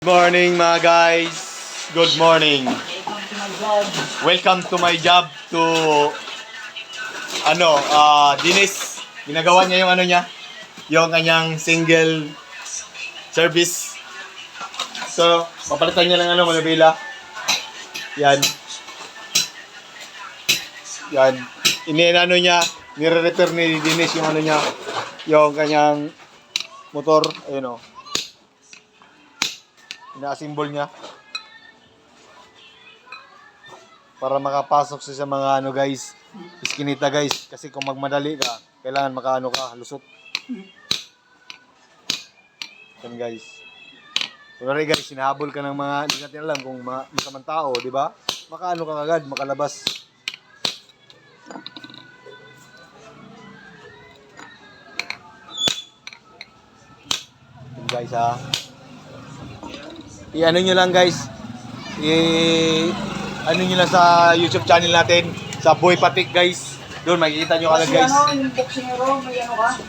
Morning mga guys. Good morning. Welcome to my job to Dinis. Ginagawa niya yung yung kanyang single service. So, papalitan niya ng manubila. Yan. Yan. Niya, nire-repair ni Dinis yung yung kanyang motor. Ayun o. Ina-assemble niya para makapasok siya sa mga guys, iskinita guys, kasi kung magmadali ka kailangan ka lusot. Yan guys, sorry guys, sinahabol ka ng mga hindi natin alam kung masamang tao, di ba? Ka agad, makalabas. Yan guys ha, i-ano nyo lang guys, ano nyo lang sa YouTube channel natin, sa Boy Patik guys. Doon makikita nyo kagad guys. Yung boxingero, may ka?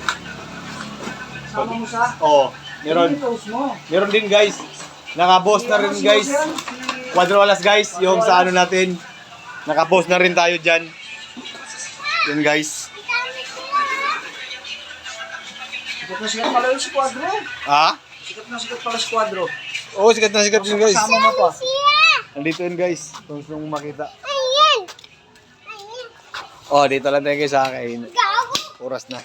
Sama mo sa? Oo, meron. Meron din guys. Naka-post na rin guys. Quadrolas guys, yung sa natin. Naka-post na rin tayo dyan. Yan guys. Sikat na sikat pala yung squadro. Ha? Sikat na sikat pala squadro. Oo, sikat na sikat din guys. Kasama mo pa. Nandito yun guys, kung gusto mong makita. Oh, dito lang tayo guys ha, kain. Oras na.